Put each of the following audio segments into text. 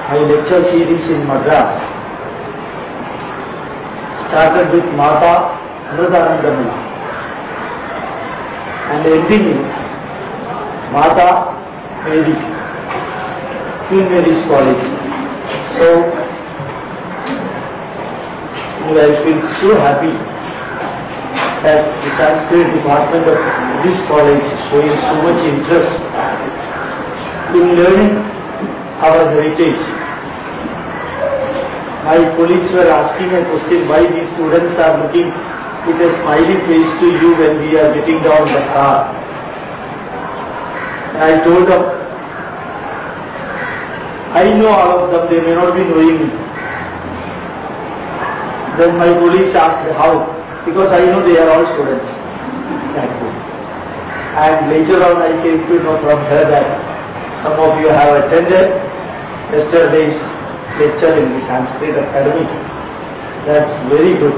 My lecture series in Madras started with Mata Amritanandamani and ending in Mata Mary, Queen Mary's College. So I feel so happy that the Sanskrit department of this college is showing so much interest in learning our heritage. My colleagues were asking a question why these students are looking with a smiley face to you when we are getting down the car. And I told them, I know all of them, they may not be knowing me. Then my colleagues asked how, because I know they are all students. And later on I came to know from her that some of you have attended yesterday's lecture in the Sanskrit Academy. That's very good.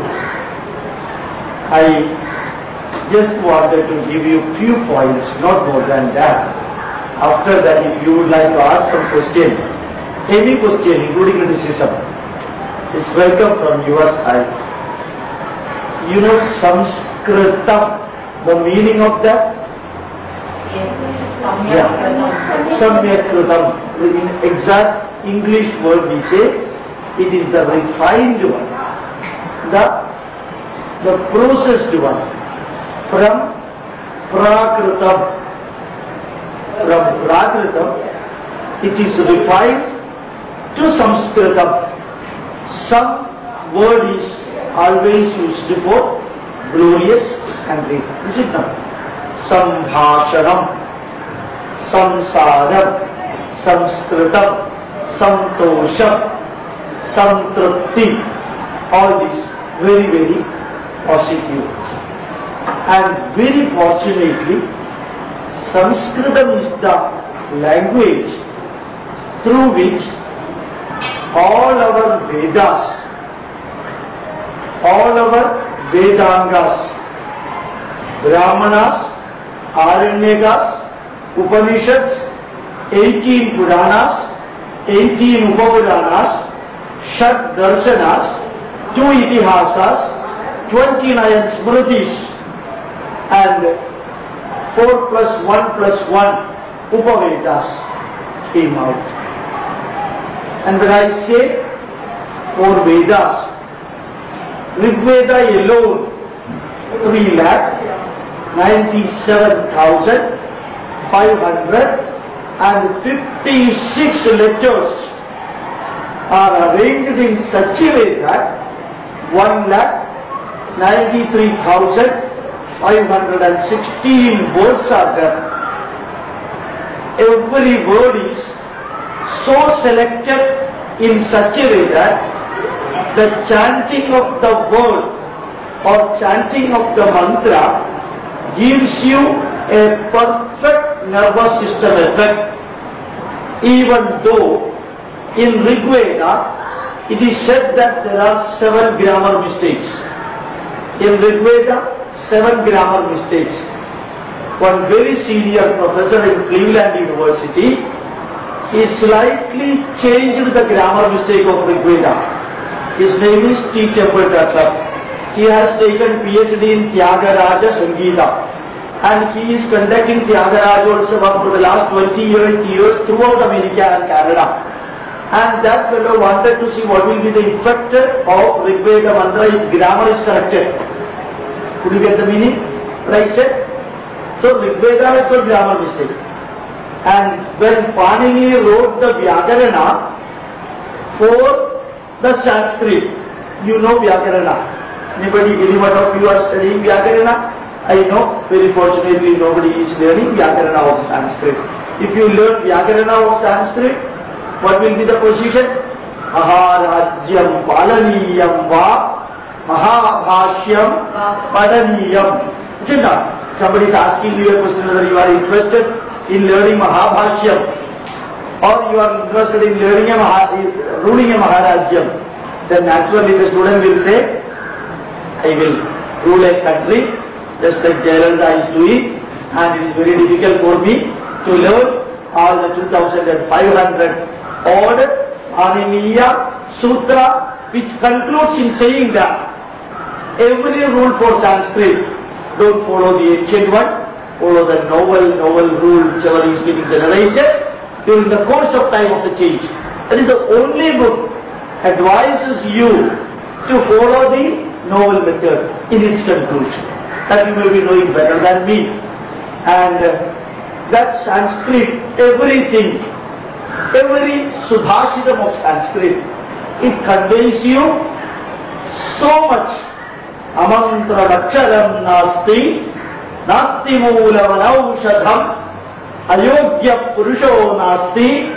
I just wanted to give you few points, not more than that. After that, if you would like to ask some question, any question, including criticism, is welcome from your side. You know Samskritam, the meaning of that? Yeah. Samyakkritam. In exact English word we say, it is the refined one, the processed one, from Prakritam. From Prakritam, it is refined to Samskritam. Some word is always used for glorious and great. Is it not? Sambhashanam, Samsaram, Samskritam, Santosham, Santrupti, all this very, very positive. And very fortunately, Sanskritam is the language through which all our Vedas, all our Vedangas, Brahmanas, Aranyakas, Upanishads, 18 Puranas, 18 Upapuranas, Shat Darshanas, 2 Itihasas, 29 Smritis, and 4 plus 1 plus 1 Upavedas came out. And when I say 4 Vedas, Rig Veda alone 3,97,556 lectures are arranged in such a way that 1,93,516 words are there. Every word is so selected in such a way that the chanting of the word or chanting of the mantra gives you a perfect nervous system effect, even though in Rig Veda it is said that there are 7 grammar mistakes. In Rig Veda, 7 grammar mistakes. One very senior professor in Cleveland University, he slightly changed the grammar mistake of Rig Veda. His name is T. Templeton. He has taken PhD in Tyagaraja Sangeeta, and he is conducting Tyagaraja Utsavam for the last 28 years throughout America and Canada. And that fellow wanted to see what will be the effect of Rig Veda mantra if grammar is corrected. Could you get the meaning? What I said? So Rig Veda has got grammar mistake. And when Panini wrote the Vyakarana for the Sanskrit, you know Vyakarana. Anybody, any one of you are studying Vyakarana? I know very fortunately nobody is learning Vyakarana of Sanskrit. If you learn Vyakarana of Sanskrit, what will be the position? Maharajyam Palaniyam Va Mahabhashyam Padaniyam. Is it not? Somebody is asking you a question whether you are interested in learning Mahabhashyam or you are interested in learning ruling a Maharajyam. Then naturally the student will say, I will rule a country just like Jayalalitha is doing, and it is very difficult for me to learn all the 2500 odd Aniniya Sutra, which concludes in saying that every rule for Sanskrit, don't follow the ancient one, follow the novel rule whichever is getting generated during the course of time of the change. That is the only book advises you to follow the novel method in its conclusion. That you may be knowing better than me. And that Sanskrit, everything, every subhashitam of Sanskrit, it conveys you so much. Amantra Daksharam Nasti, Nasti Moolam Anaushadham, Ayogya Purusho Nasti,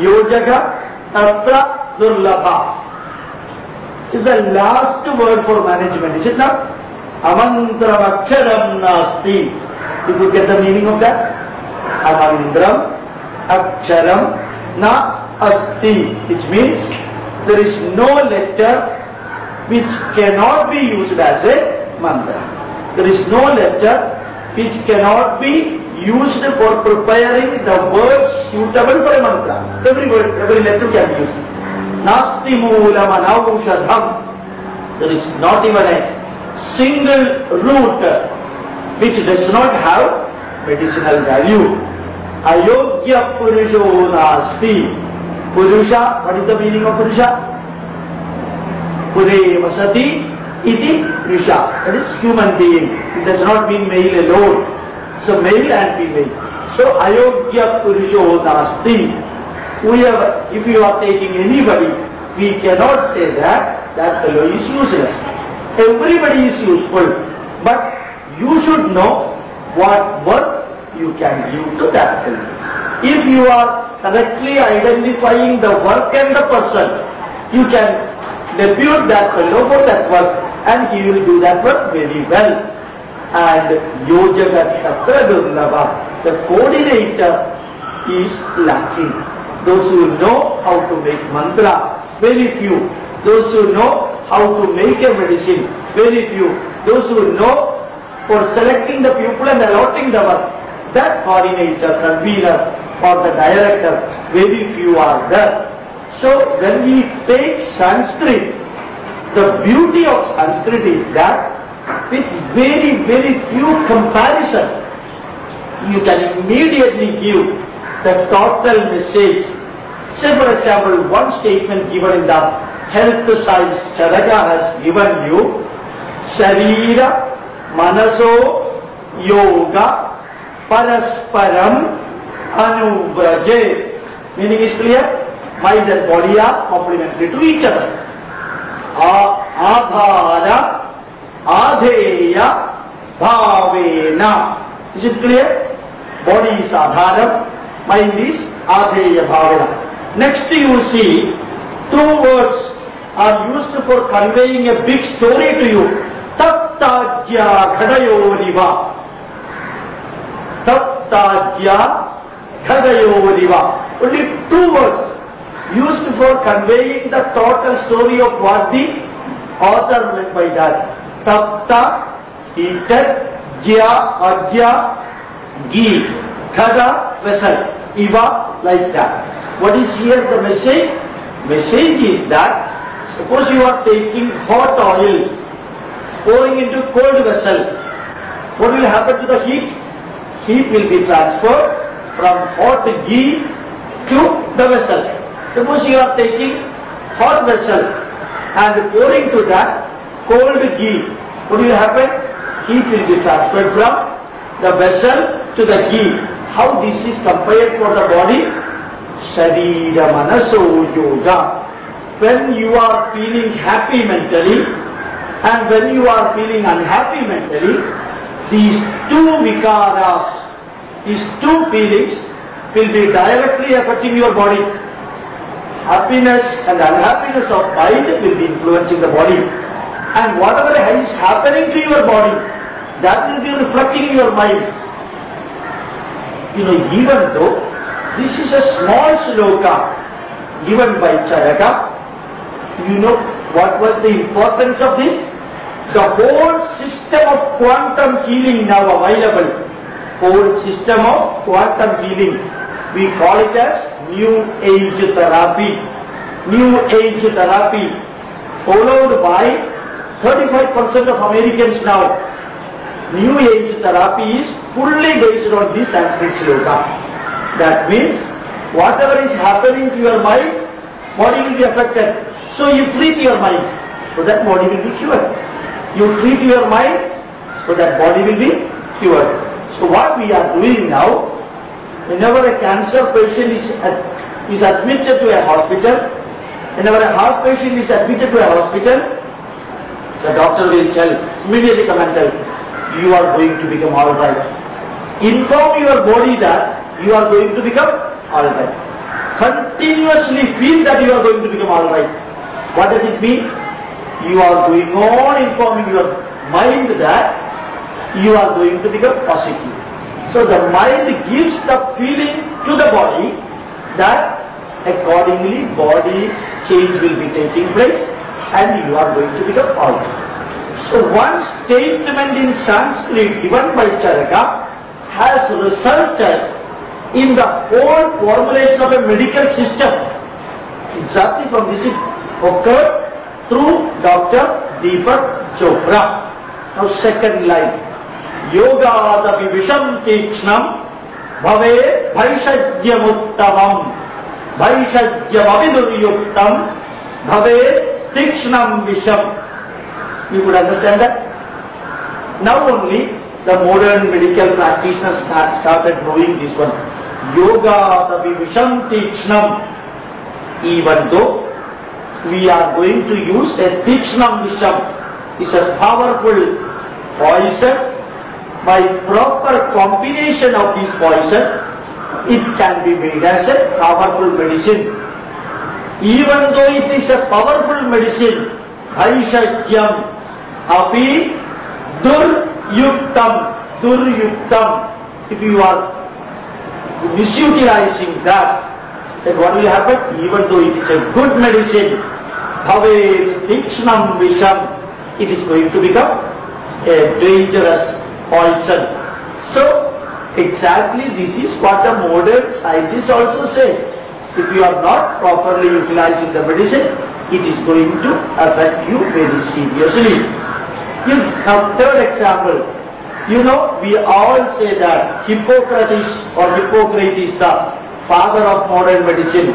Yojaga Tatra Durlabha. Is the last word for management, is it not? Amantram Aksharam Nasti. Did you get the meaning of that? Amantram Aksharam Na Asti, which means there is no letter which cannot be used as a mantra. There is no letter which cannot be used for preparing the words suitable for a mantra. Every word, every letter can be used. Nasti Moolam Anaushadham. There is not even a single root which does not have medicinal value. Ayogya Purusho Nasti. Purusha, what is the meaning of Purusha? Pure Vasati Iti Purusha. That is human being. It does not mean male alone. So male and female. So Ayogya Purusho Nasti. If you are taking anybody, we cannot say that fellow is useless. Everybody is useful, but you should know what work you can give to that fellow. If you are correctly identifying the work and the person, you can depute that fellow for that work and he will do that work very well. And Yojagat Tatra Durlabha, the coordinator is lacking. Those who know how to make mantra, very few. Those who know how to make a medicine, very few. Those who know for selecting the pupil and allotting the work, that coordinator, convener or the director, very few are there. So when we take Sanskrit, the beauty of Sanskrit is that with very, very few comparison, you can immediately give the total message. Say for example, one statement given in the health science Charaka has given you, Sharira Manaso Yoga Parasparam Anubraje. Meaning is clear? Mind and body are complementary to each other. Adhara Adheya Bhavena. Is it clear? Body is Adharam, mind is Adheya Bhavena. Next you see, two words are used for conveying a big story to you. Taptajya Ghadayoriva. Taptajya Ghadayoriva. Only two words used for conveying the total story of what the author meant by that. Tapta, heated, Jya, Ajya, Ghee, Ghada, vessel, Iva, like that. What is here the message? Message is that, suppose you are taking hot oil, pouring into cold vessel, what will happen to the heat? Heat will be transferred from hot ghee to the vessel. Suppose you are taking hot vessel and pouring to that cold ghee, what will happen? Heat will be transferred from the vessel to the ghee. How this is compared for the body? Sharira Manaso Yoga. When you are feeling happy mentally and when you are feeling unhappy mentally, these two vikaras, these two feelings will be directly affecting your body. Happiness and unhappiness of mind will be influencing the body. And whatever is happening to your body, that will be reflecting in your mind. Even though this is a small sloka given by Charaka, what was the importance of this? The whole system of quantum healing now available. Whole system of quantum healing. We call it as New Age therapy. New Age therapy, followed by 35% of Americans now. New Age therapy is fully based on this Sanskrit sloka. That means whatever is happening to your mind, body will be affected. So you treat your mind, so that body will be cured. You treat your mind, so that body will be cured. So what we are doing now, whenever a cancer patient is admitted to a hospital, whenever a heart patient is admitted to a hospital, the doctor will tell, immediately come and tell, you are going to become alright. Inform your body that you are going to become alright. Continuously feel that you are going to become alright. What does it mean? You are going on informing your mind that you are going to become positive. So the mind gives the feeling to the body that accordingly body change will be taking place and you are going to become alright. So one statement in Sanskrit given by Charaka has resulted in the whole formulation of a medical system. Exactly from this it occurred through Dr. Deepak Chopra. Now second line. Yogadapi visham tikshnam bhave bhaishajyamuttamam bhaishajyamaviduryuktam bhave tikshnam visham. You could understand that? Now only the modern medical practitioners started knowing this one. Yogadapi visham tikshnam. Even though we are going to use a tikshnam visham, is a powerful poison. By proper combination of this poison, it can be made as a powerful medicine. Even though it is a powerful medicine, Bhaishajyam api duryuktam. If you are misutilizing that, then what will happen? Even though it is a good medicine, bhave tikshnam visham, it is going to become a dangerous poison. So, exactly this is what the modern scientists also say. If you are not properly utilizing the medicine, it is going to affect you very seriously. Now, third example. We all say that Hippocrates is the father of modern medicine.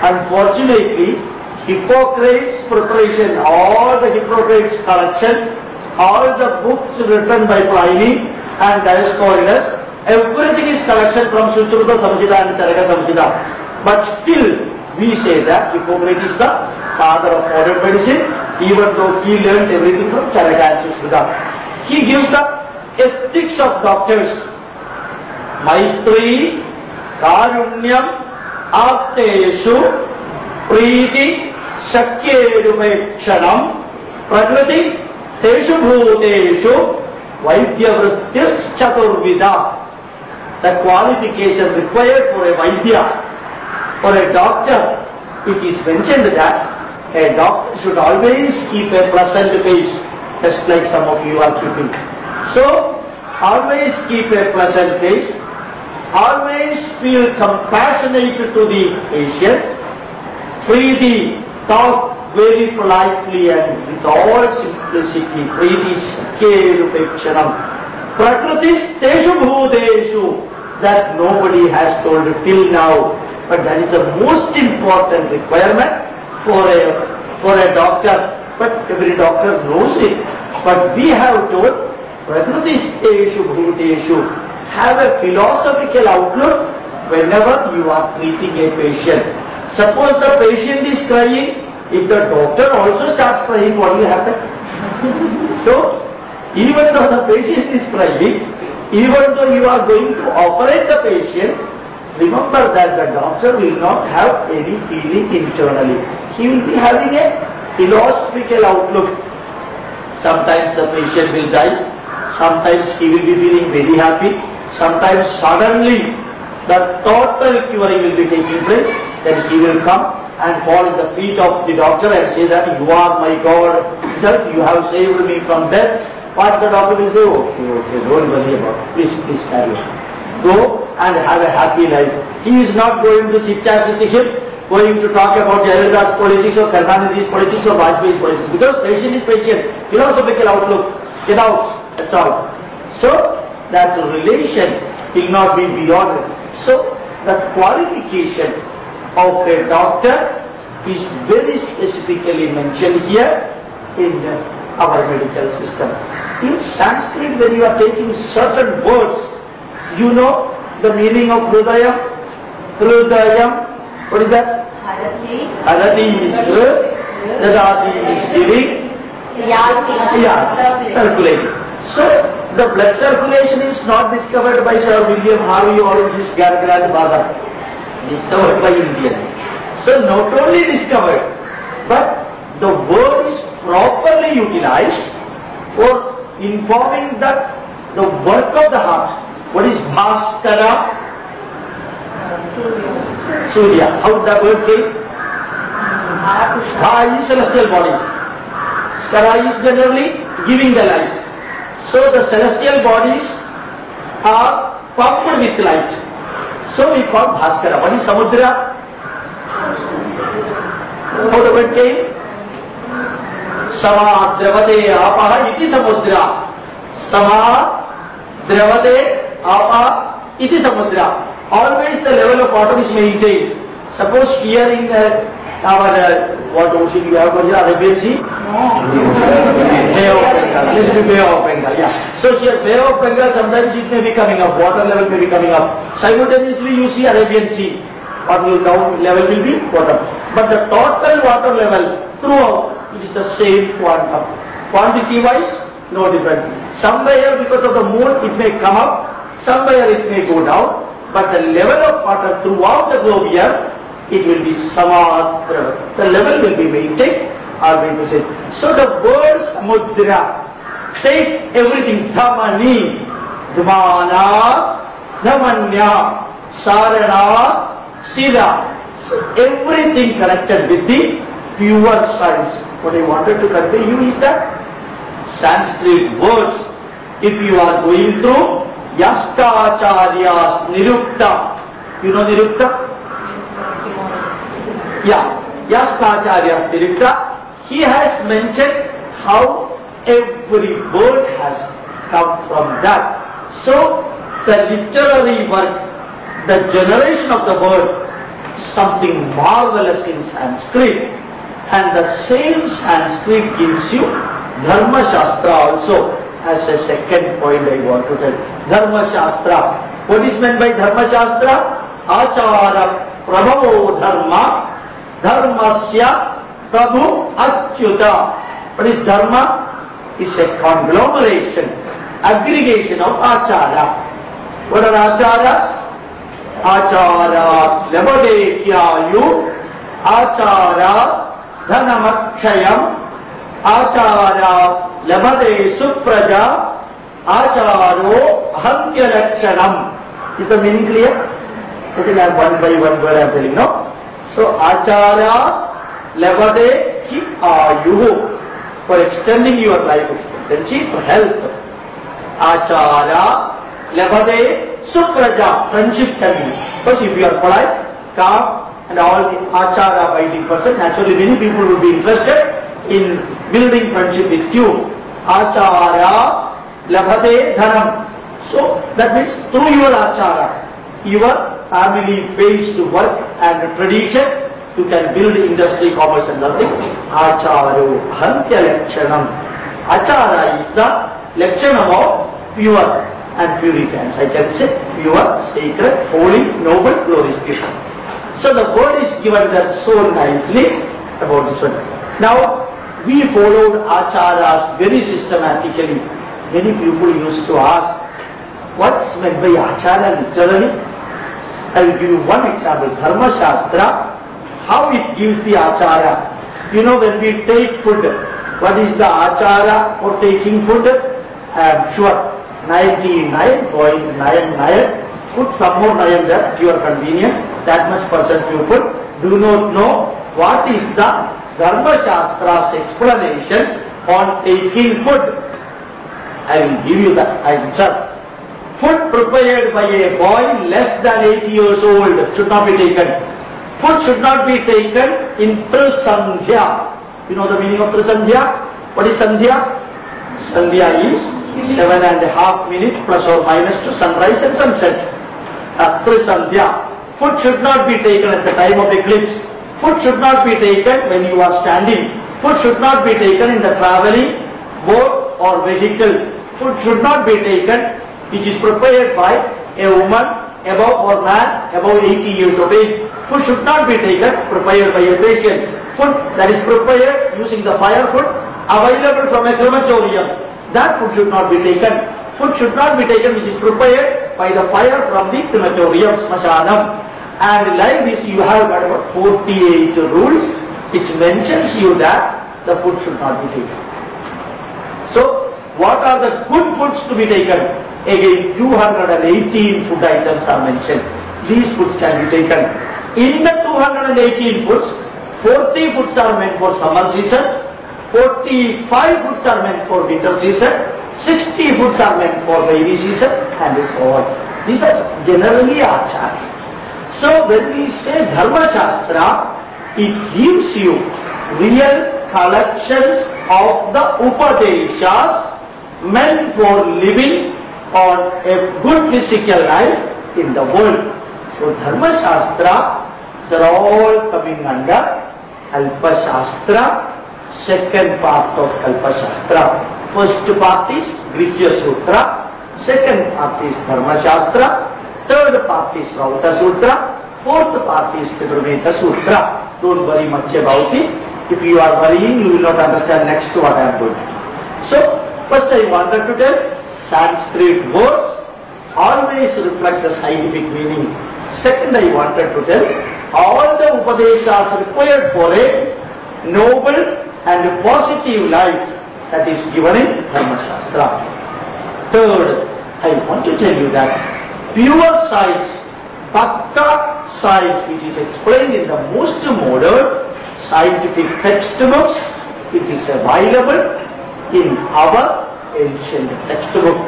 Unfortunately, Hippocrates' preparation, all the Hippocrates collection, all the books written by Pliny and Dioscorides, everything is collection from Sushruta Samhita and Charaka Samhita. But still, we say that Hippocrates is the father of modern medicine, even though he learned everything from Charaka and Sushruta. He gives the ethics of doctors. Maitri, Karunyam, Apteshu, Preeti, Shakyerupekshanam, Prakriti, Teshu Bhuteshu, Vaidya Chaturvida. The qualification required for a Vaidya, for a doctor, it is mentioned that a doctor should always keep a pleasant face, just like some of you are keeping. So, always keep a pleasant face, always feel compassionate to the patient, freely talk very politely and with all simplicity, Preeti Shakyerupekshanam. Prakritis Teshu Bhuteshu, that nobody has told till now, but that is the most important requirement for a doctor. But every doctor knows it. But we have told Prakritis Teshu Bhuteshu. Have a philosophical outlook whenever you are treating a patient. Suppose the patient is crying, if the doctor also starts crying, what will happen? So, Even though the patient is crying, even though you are going to operate the patient, remember that the doctor will not have any feeling internally. He will be having a philosophical outlook. Sometimes the patient will die, sometimes he will be feeling very happy, sometimes suddenly the total curing will be taking place, then he will come and fall in the feet of the doctor and say that you are my God, you have saved me from death. But the doctor will say, okay, don't worry about it, please carry on. Go and have a happy life. He is not going to chit-chat with him, going to talk about Jayalalitha's politics or Karunanidhi's politics or Vajpayee's politics, because patient is patient, philosophical outlook, get out, that's all. So, that relation will not be beyond it. So, the qualification of a doctor is very specifically mentioned here in our medical system. In Sanskrit, when you are taking certain words, you know the meaning of Hrudayam? Hrudayam, what is that? Harati is good, Dadati is giving, circulating. So, the blood circulation is not discovered by Sir William Harvey or his grandfather, discovered by Indians. So, not only discovered, but the word is properly utilized for informing that the work of the heart. What is Bhaskara? Surya. How did that word came? Bha is celestial bodies. Skara is generally giving the light. So the celestial bodies are pumped with light. So we call Bhaskara. What is Samudra? How the word came? Sama dravate apaha iti samudra. Sama dravate apa iti samudra. Always the level of water is maintained. Suppose here in our what ocean you have, Arabian Sea? Bay of Bengal. Let it be Bay of Bengal, yeah. So here Bay of Bengal, sometimes it may be coming up, water level may be coming up. Simultaneously you see Arabian Sea, water down level will be bottom. But the total water level throughout, it is the same quantum. Quantity wise, no difference. Somewhere because of the moon it may come up, somewhere it may go down, but the level of water throughout the globe here, it will be samatra. The level will be maintained, are going to say. So the word samudra, take everything, dhamani, dhamana, dhamanya, sarana, sira. So everything connected with the pure science. What I wanted to convey you is that Sanskrit words, if you are going through Yaskacharya's Nirukta, you know Nirukta? Yeah, Yaskacharya's Nirukta, he has mentioned how every word has come from that. So, the literary work, the generation of the word, is something marvelous in Sanskrit. And the same Sanskrit gives you Dharma Shastra also. As a second point I want to tell. Dharma Shastra. What is meant by Dharma Shastra? Achara Prabhavo Dharma, Dharmasya Prabhu Achyuta. What is Dharma? It's a conglomeration, aggregation of Achara. What are Acharas? Achara Labadekyayu, Achara Dhanamakshayam, Achara Labade Supraja, Acharo Hantyalakshanam. Is the meaning clear? I think I am one by one word I am telling now. So, Achara Labade Ki Ayuhu, for extending your life expectancy, for health. Achara Labade Supraja, friendship can be. Because if you are polite, calm, and all the Achara abiding person, naturally many people will be interested in building friendship with you. Achara Labhade Dhanam. So that means through your Achara, your family-based work and tradition, you can build industry, commerce and nothing. Acharo Hantya Lakshanam. Achara is the Lakshanam of pure and purity. I can say pure, sacred, holy, noble, glorious people. So the word is given there so nicely about this one. Now, we followed Acharas very systematically many people used to ask, what's meant by achara literally? I will give you one example. Dharma Shastra, how it gives the achara. You know, when we take food, what is the achara for taking food? I am sure 99.99. Put some more 9 there to your convenience. That much percent you put. Do not know what is the Dharma Shastra's explanation on taking food. I will give you the answer. Food prepared by a boy less than 8 years old should not be taken. Food should not be taken in Trisandhya. You know the meaning of Trisandhya? What is Sandhya? Sandhya is 7.5 minutes plus or minus to sunrise and sunset. Trisandhya. Food should not be taken at the time of eclipse. Food should not be taken when you are standing. Food should not be taken in the traveling boat or vehicle. Food should not be taken which is prepared by a woman above or man above 80 years of age. Food should not be taken prepared by a patient. Food that is prepared using the fire food available from a crematorium. That food should not be taken. Food should not be taken which is prepared by the fire from the crematorium, smashanam. And like this you have got about 48 rules which mentions you that the food should not be taken. So what are the good foods to be taken? Again 218 food items are mentioned. These foods can be taken. In the 218 foods, 40 foods are meant for summer season, 45 foods are meant for winter season, 60 foods are meant for rainy season, and so on. These are generally achara. So when we say Dharma Shastra, it gives you real collections of the Upadeshas meant for living on a good physical life in the world. So Dharma Shastra are all coming under Kalpa Shastra, second part of Kalpa Shastra. First part is Grihya Sutra, second part is Dharma Shastra, third part is Rauta Sutra, fourth part is Pitrumeta Sutra. Don't worry much about it. If you are worrying, you will not understand next what I am going to do. So, first I wanted to tell, Sanskrit words always reflect the scientific meaning. Second, I wanted to tell, all the Upadeshas required for a noble and positive life that is given in Dharma Shastra. Third, I want to tell you that pure science, Pakka science, which is explained in the most modern scientific textbooks, it is available in our ancient textbook.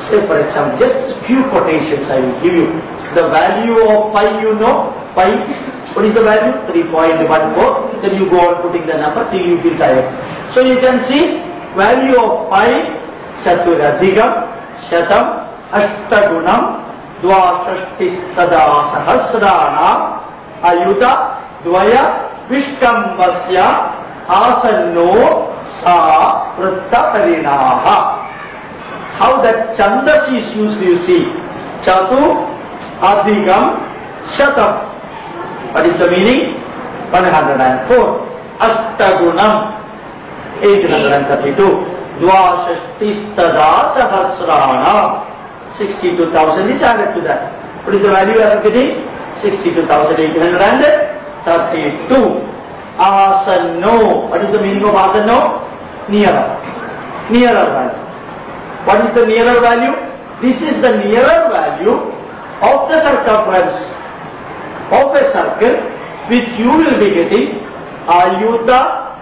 Say for example, just a few quotations I will give you. The value of pi, you know, pi, what is the value? 3.14. Then you go on putting the number till you feel tired. So you can see value of pi, Chaturadhigam, Shatam, Ashtagunam, Dvashashtistada Sahasrana, Ayuta, Dvaya, Vishkambasya, Asanno, Sa, Vritta Parinaha. How that Chandas is used, you see. Chatu, Adhigam, Shatam. What is the meaning? 104. Ashtagunam, 832. Dvashashtistada Sahasrana, 62,000 is added to that. What is the value you are getting? 62,832. Asanno. What is the meaning of asanno? Nearer. Nearer value. What is the nearer value? This is the nearer value of the circumference of a circle which you will be getting Ayuta,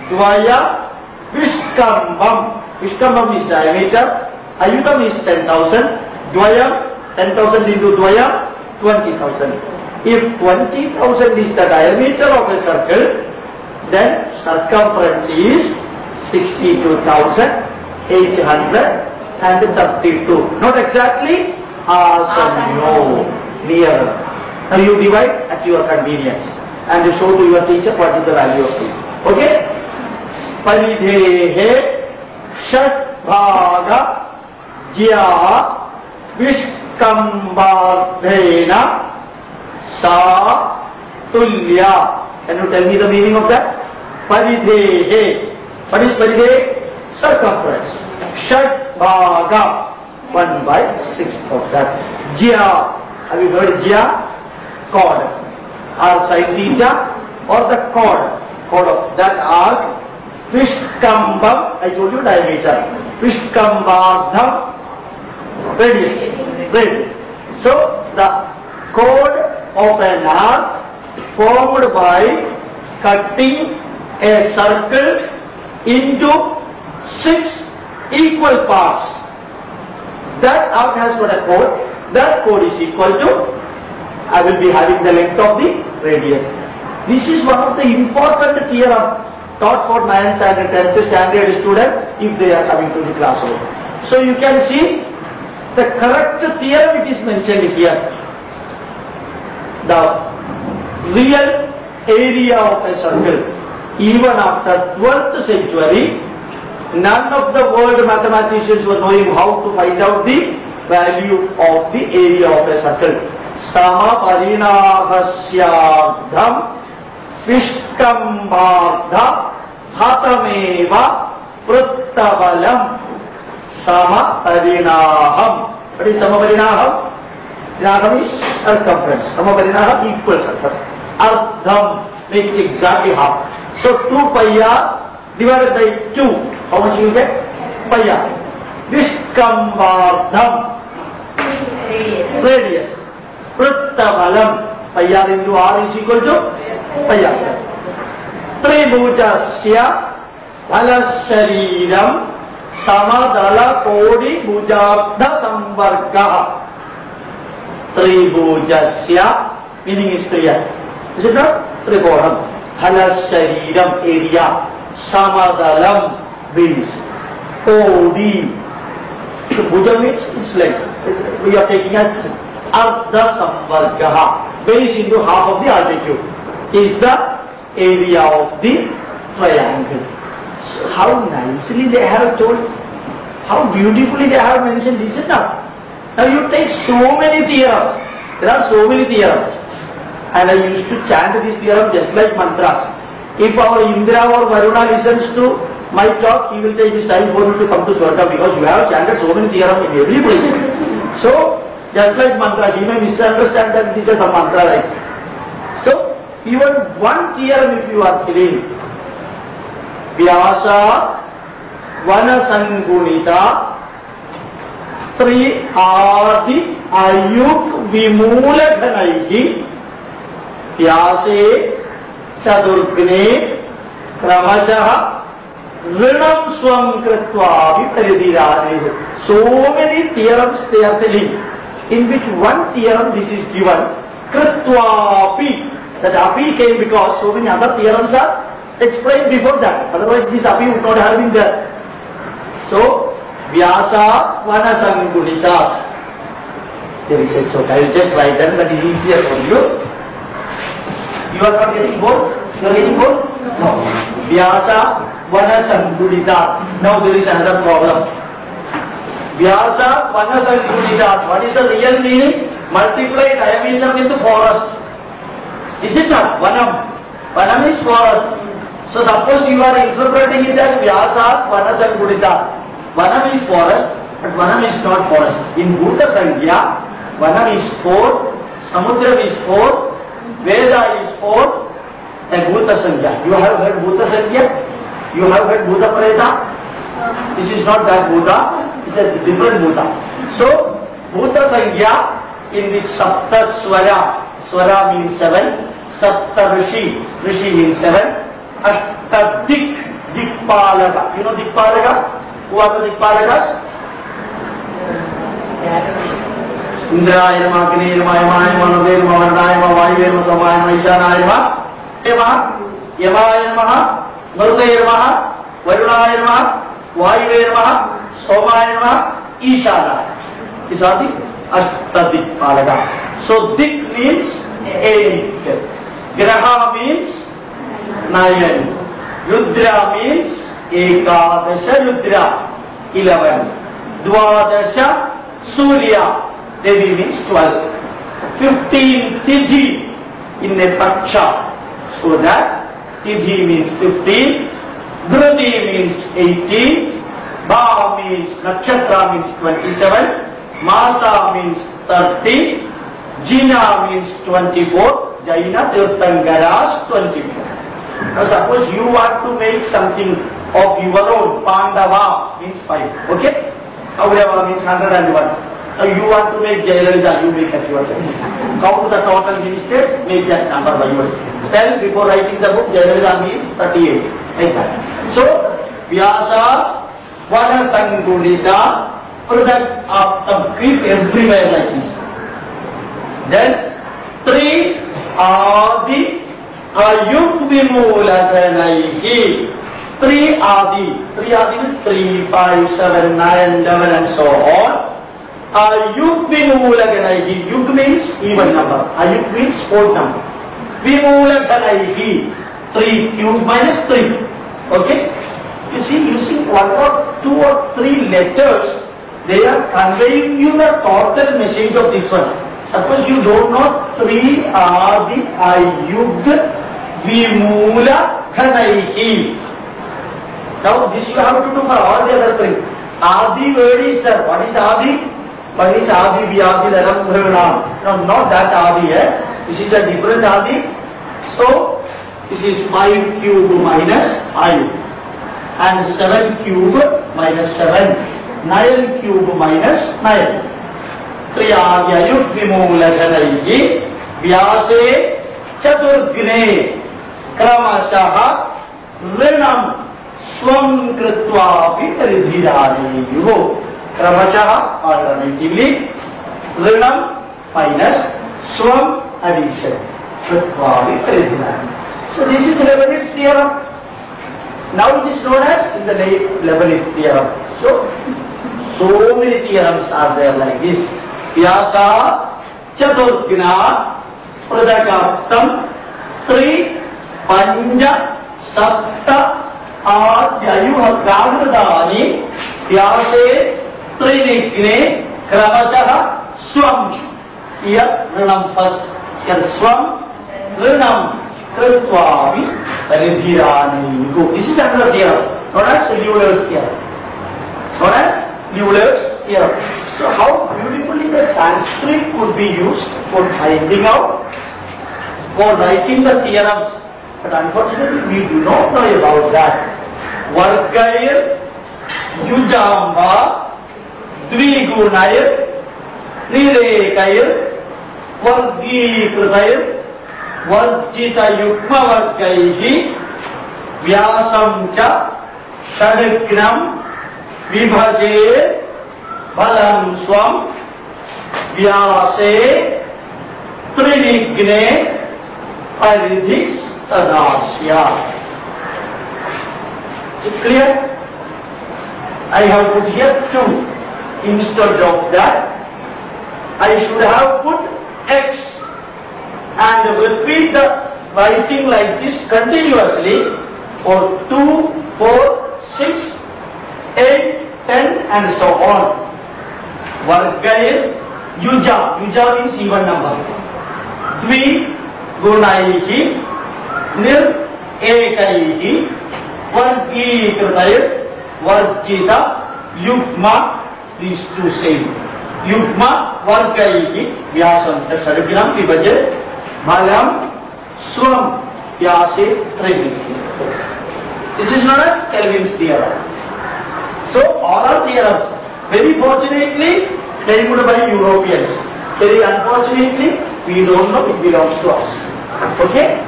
Dvaya, Vishkambam. Vishkambam is diameter. Ayutam is 10,000. Dvayam, 10,000 into Dvayam, 20,000. If 20,000 is the diameter of a circle, then circumference is 62,832. Not exactly, no, nearer. Now you divide at your convenience and you show to your teacher what is the value of it. Okay? Paridhehe Shat Bhaga Jya Vishkambardhena Sa Tulya. Can you tell me the meaning of that? Paridhehe. What is paridhe? Circumference. Shat Bhaga. 1/6 of that. Jya. Have you heard Jya? Chord. Or sin theta or the chord. Chord of that arc. Vishkambam. I told you diameter. Vishkambardham. Radius. So the chord of an arc formed by cutting a circle into 6 equal parts. That arc has got a chord. That chord is equal to, I will be having the length of the radius. This is one of the important theorem taught for 9th and 10th standard student if they are coming to the classroom. So you can see the correct theorem it is mentioned here. The real area of a circle, even after 12th century, none of the world mathematicians were knowing how to find out the value of the area of a circle. Sama parinahasyadham vishkambardha hatameva pruttavalam sama parinaham. What is sama parinaham? Parinaham is circumference. Sama parinaham equal circle. Ardham, make it exactly half. So 2 pi r divided by 2. How much you get? Pi r. Vishkambardham. Radius. Pruttavalam. Pi r into r is equal to pi r. Tribhujasya dhalasariram samadala kodi bhujabdha samvarga. Tribhujasya meaning is clear. Is it not? Tribhujam. Dhalasariram area. Samadalam means kodi. So bhuja means its length. We are taking as ardha samvarga. Base into half of the altitude is the area of the triangle. So how nicely they have told, how beautifully they have mentioned, is it not? Now you take so many theorems. There are so many theorems. And I used to chant this theorem just like mantras. If our Indra or Varuna listens to my talk, he will say it is time for you to come to Swarga because you have chanted so many theorems in every place. So, just like mantra, he may misunderstand that this is a mantra like. So, even one theorem if you are killing, Vyasa Vanasangunita Tri Adi Ayuk Vimuladhanaihi Vyase Chadurgne Kramashaha Rinam Swam Kritva Viparidiranehu. So many theorems they are telling, in which one theorem this is given, Kritvapi. That api came because so many other theorems are explained before that. Otherwise this api would not have been there. So, Vyasa Vanasangunita. There is a joke. I will just write them, that is easier for you. You are not getting bored? You are getting bored? No. Vyasa Vanasangunita. Now there is another problem. Vyasa Vanasangunita. What is the real meaning? Multiply diameter with the forest. Is it not? Vanam. Vanam is forest. So suppose you are interpreting it as Vyasa Vanasangunita. Vanam is forest, but Vanam is not forest. In Bhuta Sankhya, Vanam is 4, Samudra is 4, Veda is 4, and Bhuta Sankhya. You have heard Bhuta Sankhya? You have heard Bhuta Preta? This is not that Bhuta, it is a different Bhuta. So, Bhuta Sankhya, in which Sapta Swara, Swara means 7, Sapta Rishi, Rishi means 7, Ashta Dik, Dikpalaka. You know Dikpalaka? Who are the Dikpalakas? Indraya Nama, Agni Nama, Yamaya Nama, Nandaya Nama, Varnaya Nama, Vayuya Nama, Samaya Nama, Ishanaya Nama, Yamaya Nama, Nandaya Nama, Varunaya Nama, Vayuya Nama, Samaya Nama, Ishanaya. These are the Ashtadikpalaka. So Dik means 8. Graha means 9. Rudra means Ekadasha Rudra 11. Dwadasha Surya Devi means 12. 15 Tidhi in a Paksha. So that Tidhi means 15. Dhrudi means 18. Ba means nakshatra means 27, Masa means 30, Jina means 24, Jaina Tirthankaras 24. Now suppose you want to make something of your own, Pandava means 5, okay? Kaurava means 101. Now you want to make Jayalalitha, you make at your time. Count the total ministers, make that number by yourself. Then before writing the book, Jayalalitha means 38, like that. So, Vyasa, Vana Sangulita, product of keep everywhere like this. Then, 3 Adi Ayuk Vimulaganaihi. 3 Adi. 3 Adi means 3, 5, 7, 9, 11 and so on. Ayuk Vimulaganaihi. Yuk means even number. Ayuk means odd number. Vimulaganaihi. 3 cube minus 3. Okay? You see, using 1 or 2 or 3 letters, they are conveying you the total message of this one. Suppose you don't know 3 Adi Ayug Vimula Ghanaihi. Now this you have to do for all the other 3. Adi word is there. What is Adi? What is Adi Vyadi Dharam Dharanam? No, not that Adi. This is a different Adi. So this is 5 cube minus 5. And 7 cube minus 7, 9 cube minus 9. Triyāgyayuk vimūlaganaihi vyāse chaturgne kramashaha rinam swam kritvapi paridhirāniyuho. Kramashaha alternatively, rinam minus swam addition kritvapi paridhirāni. So this is Leibniz theorem. Now it is known as in the Leibniz theorem. So many theorems are there like this. Vyasa Chaturgna Pradakaptam 3 Panja Sapta Adyayuha Gagradani Vyase Trinigne Kramasaha Swam. Here Rinam first. Here Swam Rinam Kritvavi Paridhirani. This is another theorem known as Euler's theorem. Known as Euler's theorem. So how beautifully the Sanskrit could be used for finding out, for writing the theorems. But unfortunately we do not know about that. Vargair, Yujamba, Dvigunair, Nirekair, Vargikritair, Varjita Yukma Vargaihi, Vyasam Cha, Shadignam, Vibhaje, Balam Swam, Vyase, Trinigne, Paridhis Tadasya. Is it clear? I have put here 2. Instead of that, I should have put X and repeat the writing like this continuously for 2, 4, 6, 8, 10 and so on. Vargair, Yuja. Yuja means even number. Dvi Gunaihi, Nir Ekaihi, Vargikritair, Varjita, Yukma, these two same. Yukma, Vargaihi, Vyasam, Shadignam, Vibhaje, Balam, Swam, Vyase, Trinigne. This is known as Kelvin's theorem. So all are theorems. Very fortunately, claimed by Europeans. Very unfortunately, we don't know it belongs to us. Okay?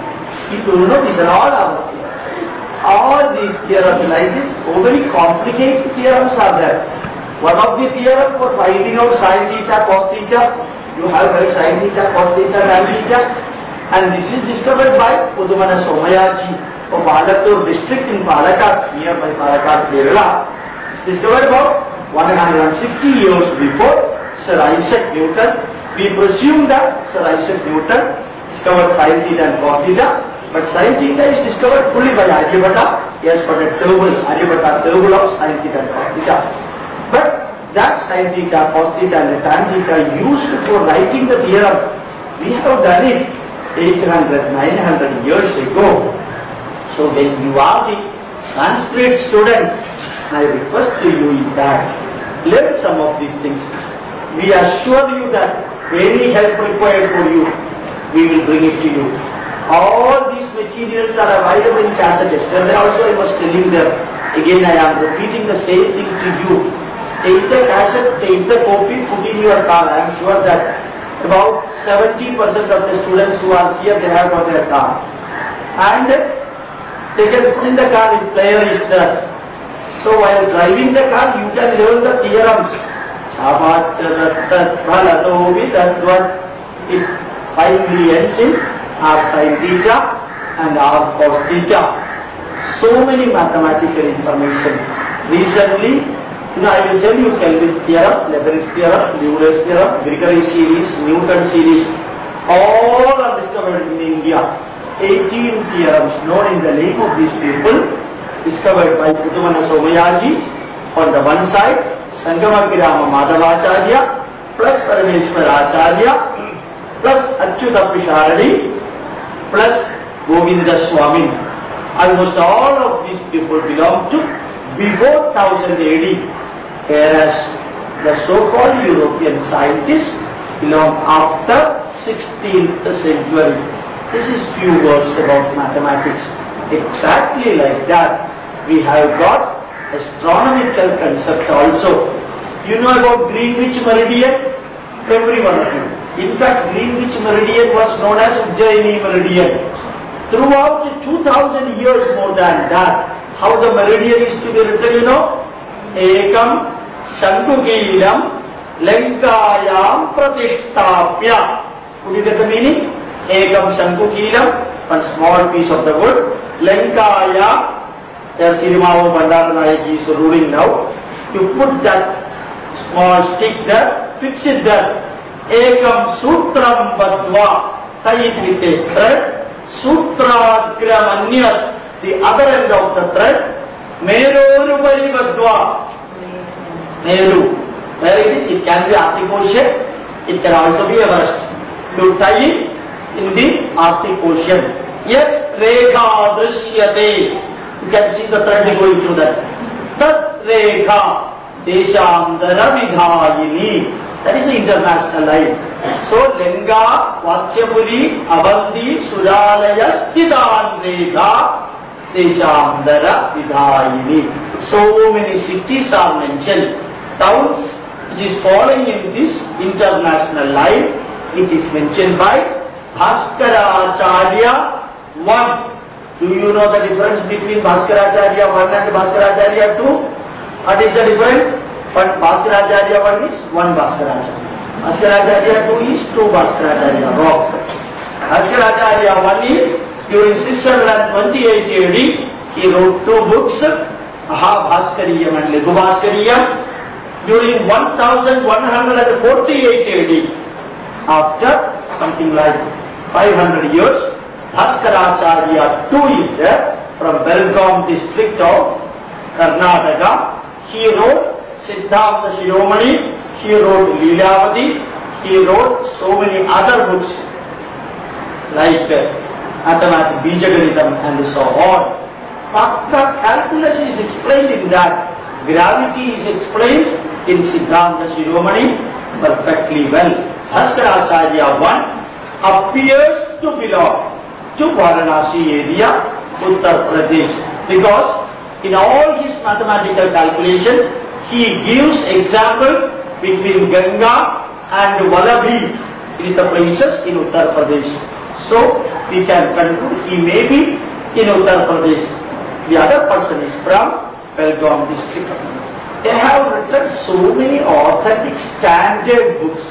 We don't know these are all our theorems. All these theorems like this, so very complicated theorems are there. One of the theorems for finding out sin theta, cos theta, you have sin theta, cos theta, tan theta, and this is discovered by Udumana Somayaji of Alatur district in Palakkad, nearby Palakkad, Kerala. Discovered about 160 years before Sir Isaac Newton. We presume that Sir Isaac Newton discovered sin theta and cos theta, but sin theta is discovered fully by Aryabhatta. Yes, but a table, Aryabhatta table of sin theta and cos theta. But that sin theta, cos theta and tan theta used for writing the theorem, we have done it 800, 900 years ago. So when you are the Sanskrit students, I request to you is that learn some of these things. We assure you that any help required for you, we will bring it to you. All these materials are available in cassette. Yesterday also I was telling them, again I am repeating the same thing to you. Take the cassette, take the copy, put in your car. I am sure that about 70% of the students who are here, they have got their car. And they can put in the car if player is there. So while driving the car, you can learn the theorems. It finally ends in r sin theta and r cos theta. So many mathematical information. Recently, I will tell you Kelvin's theorem, Leibniz theorem, Euler's theorem, Grigori series, Newton series, all are discovered in India. 18 theorems known in the name of these people, discovered by Puduvana Somayaji on the one side, Sangamagirama Madhavacharya, plus Parameshwara Acharya, plus Achyuta Pisharadi, plus Govinda Swami. Almost all of these people belong to before 1000 AD, whereas the so-called European scientists belong after 16th century. This is few words about mathematics. Exactly like that, we have got astronomical concept also. You know about Greenwich Meridian? Every one of you. In fact, Greenwich Meridian was known as Ujjaini Meridian. Throughout 2000 years more than that, how the meridian is to be written, you know? Ekam Shankukilam Lankayam Pratishtapya. Could you get the meaning? Ekam Shankukilam, one small piece of the wood. Lankaya, there Sirimavu Bandaranayaki is ruling now. You put that small stick there, fix it there. Ekam Sutram Badva, tie it with a thread. Sutra Gramanyat, the other end of the thread. Meru Badva. Meru. Where it is, it can be Arctic Ocean, it can also be Everest. You tie it in the Arctic Ocean. Yet Rekha Drishyate. You can see the thread going through that. Tat Rekha Deshamdara Vidhayini. That is the international line. So Lenga, Vatsyapuri, Avandi, Suralaya, Stidan Rekha Deshamdara Vidhayini. So many cities are mentioned. Towns which is falling in this international line, it is mentioned by Bhaskaracharya 1. Do you know the difference between Bhaskaracharya 1 and Bhaskaracharya 2? What is the difference? But Bhaskaracharya 1 is 1 Bhaskaracharya. Bhaskaracharya 2 is 2 Bhaskaracharya. Wrong. Bhaskaracharya 1 is during 628 AD, he wrote 2 books, Mahabhaskariyam and Laghu Bhaskariyam. During 1148 AD, after something like 500 years, Bhaskaracharya 2 is there from Belgaum district of Karnataka. He wrote Siddhartha Shiromani, he wrote Leelavati, he wrote so many other books like Mathematics, Bijagaritam and so on. Pakka calculus is explained in that. Gravity is explained in Siddhanta Shiromani perfectly well. Bhaskaracharya 1 appears to belong to Varanasi area, Uttar Pradesh, because in all his mathematical calculation, he gives example between Ganga and Valabhi. It is the places in Uttar Pradesh. So we can conclude he may be in Uttar Pradesh. The other person is from Belgaum district. They have written so many authentic standard books.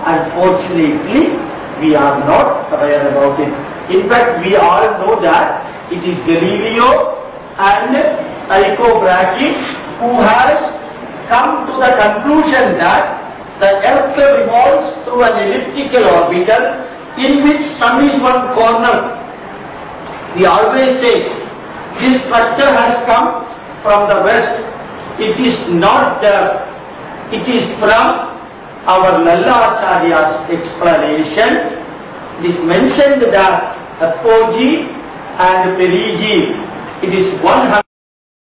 Unfortunately, we are not aware about it. In fact, we all know that it is Galileo and Tycho Brahe who has come to the conclusion that the earth revolves through an elliptical orbital in which sun is one corner. We always say this structure has come from the west. It is not there. It is from our Lalla Acharya's explanation. It is mentioned that apogee and perigee, it is 100.